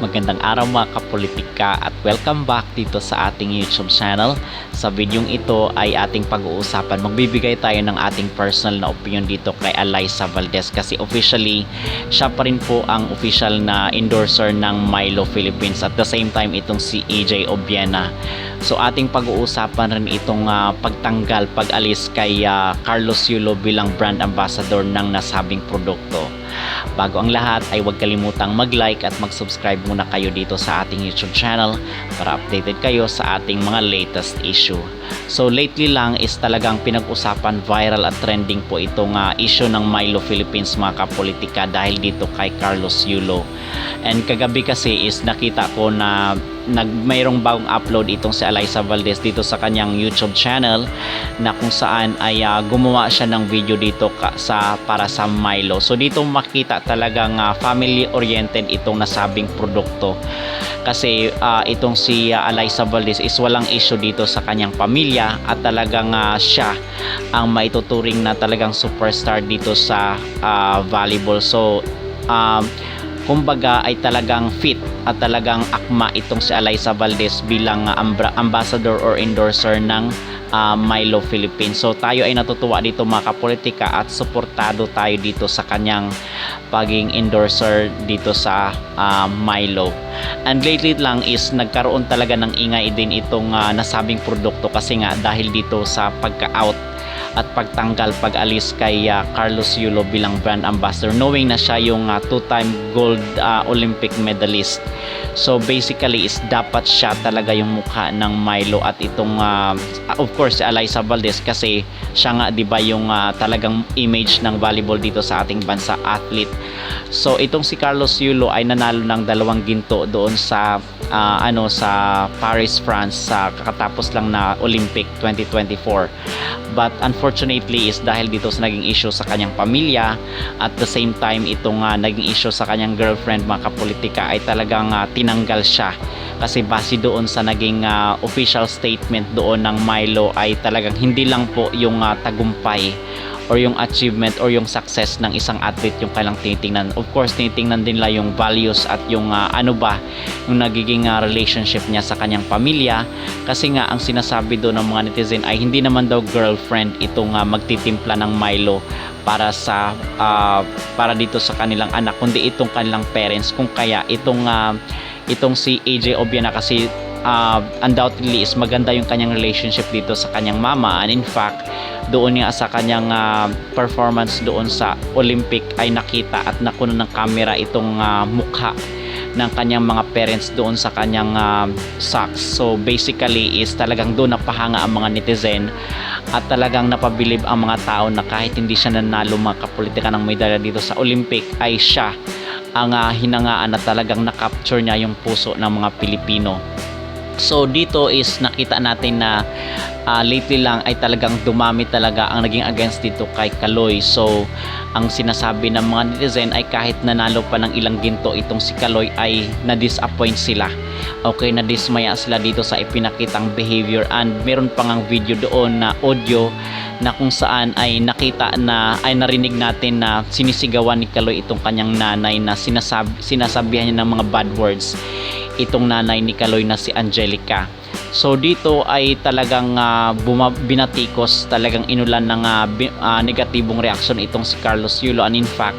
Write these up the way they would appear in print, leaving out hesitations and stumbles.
Magandang araw mga kapolitika at welcome back dito sa ating YouTube channel. Sa videong ito ay ating pag-uusapan, magbibigay tayo ng ating personal na opinion dito kay Alyssa Valdez kasi officially siya pa rin po ang official na endorser ng Milo Philippines, at the same time itong si AJ Obiena. So ating pag-uusapan rin itong pagtanggal, pag-alis kay Carlos Yulo bilang brand ambassador ng nasabing produkto. Bago ang lahat ay huwag kalimutang mag-like at mag-subscribe muna kayo dito sa ating YouTube channel para updated kayo sa ating mga latest issue. So lately lang is talagang pinag-usapan, viral at trending po itong issue ng Milo Philippines mga kapolitika dahil dito kay Carlos Yulo. And kagabi kasi is nakita ko na mayroong bagong upload itong si Alyssa Valdez dito sa kanyang YouTube channel na kung saan ay gumawa siya ng video dito para sa Milo. So dito makita talagang family oriented itong nasabing produkto kasi itong si Alyssa Valdez is walang issue dito sa kanyang pamilya at talagang siya ang maituturing na talagang superstar dito sa volleyball. So kumbaga ay talagang fit at talagang akma itong si Alyssa Valdez bilang ambassador or endorser ng Milo Philippines. So tayo ay natutuwa dito mga kapolitika at suportado tayo dito sa kanyang paging endorser dito sa Milo. And lately lang is nagkaroon talaga ng ingay din itong nasabing produkto kasi nga dahil dito sa pagka-out at pagtanggal, pag-alis kay Carlos Yulo bilang brand ambassador, knowing na siya yung two-time gold Olympic medalist. So basically is dapat siya talaga yung mukha ng Milo at itong of course si Alyssa Valdez kasi siya nga 'di ba yung talagang image ng volleyball dito sa ating bansa, athlete. So itong si Carlos Yulo ay nanalo ng 2 ginto doon sa sa Paris, France sa kakatapos lang na Olympic 2024. But unfortunately is dahil dito sa naging issue sa kanyang pamilya at the same time itong naging issue sa kanyang girlfriend mga kapolitika ay talagang tinanggal siya kasi base doon sa naging official statement doon ng Milo ay talagang hindi lang po yung tagumpay or yung achievement or yung success ng isang athlete yung kailang tinitingnan. Of course, tinitingnan din lang yung values at yung yung nagiging relationship niya sa kanyang pamilya. Kasi nga, ang sinasabi doon ng mga netizen ay hindi naman daw girlfriend itong magtitimpla ng Milo para dito sa kanilang anak, kundi itong kanilang parents. Kung kaya itong si AJ Obiena kasi undoubtedly is maganda yung kanyang relationship dito sa kanyang mama, and in fact doon nga sa kanyang performance doon sa Olympic ay nakita at nakuha ng camera itong mukha ng kanyang mga parents doon sa kanyang socks. So basically is talagang doon napahanga ang mga netizen at talagang napabilib ang mga tao na kahit hindi siya nanalo mga kapolitika ng medalya dito sa Olympic ay siya ang hinangaan na talagang na-capture niya yung puso ng mga Pilipino. So dito is nakita natin na lately lang ay talagang dumami talaga ang naging against dito kay Kaloy. So ang sinasabi ng mga netizen ay kahit nanalo pa ng ilang ginto itong si Kaloy ay na-disappoint sila. Okay, na-dismaya sila dito sa ipinakitang behavior, and meron pa ngang video doon na audio na kung saan ay nakita na ay narinig natin na sinisigawan ni Kaloy itong kanyang nanay na sinasabihan niya ng mga bad words itong nanay ni Kaloy na si Angelica. So dito ay talagang binatikos, talagang inulan ng negatibong reaksyon itong si Carlos Yulo, and in fact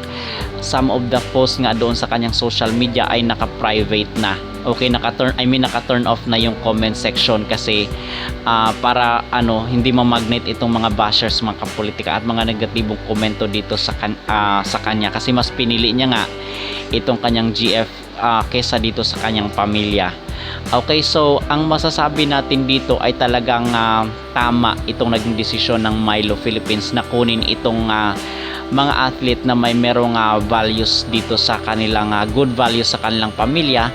some of the posts nga doon sa kanyang social media ay naka-private na. Okay, naka-turn off na yung comment section kasi para hindi ma-magnet itong mga bashers, mga kapolitika at mga negatibong komento dito sa kanya kasi mas pinili niya nga itong kanyang GF kesa dito sa kanyang pamilya. Okay, so ang masasabi natin dito ay talagang tama itong naging desisyon ng Milo Philippines na kunin itong mga athlete na merong values dito sa kanilang good values sa kanilang pamilya.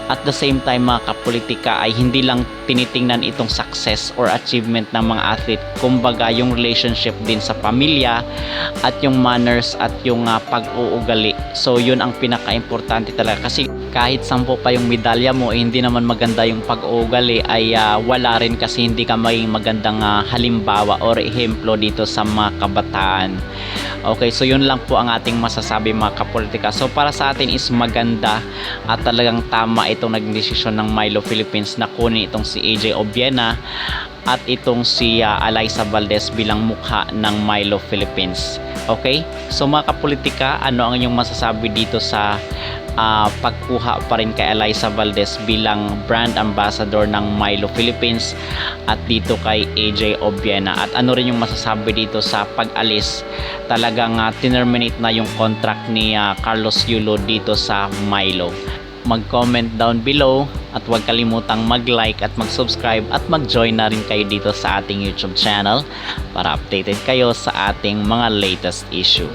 At the same time mga kapolitika ay hindi lang tinitingnan itong success or achievement ng mga athlete, kumbaga yung relationship din sa pamilya at yung manners at yung pag-uugali. So yun ang pinaka-importante talaga kasi kahit 10 pa yung medalya mo, hindi naman maganda yung pag-uugali, ay wala rin, kasi hindi ka maging magandang halimbawa or ehemplo dito sa mga kabataan. Okay, so yun lang po ang ating masasabi mga kapolitika. So para sa atin is maganda at talagang tama itong naging desisyon ng Milo Philippines na kunin itong si AJ Obiena at itong si Alyssa Valdez bilang mukha ng Milo Philippines. Okay, so mga kapolitika, ano ang inyong masasabi dito sa pagkuha pa rin kay Alyssa Valdez bilang brand ambassador ng Milo Philippines at dito kay AJ Obiena? At ano rin yung masasabi dito sa pag-alis, talagang tinerminate na yung contract ni Carlos Yulo dito sa Milo? Mag-comment down below at huwag kalimutang mag-like at mag-subscribe at mag-join na rin kayo dito sa ating YouTube channel para updated kayo sa ating mga latest issue.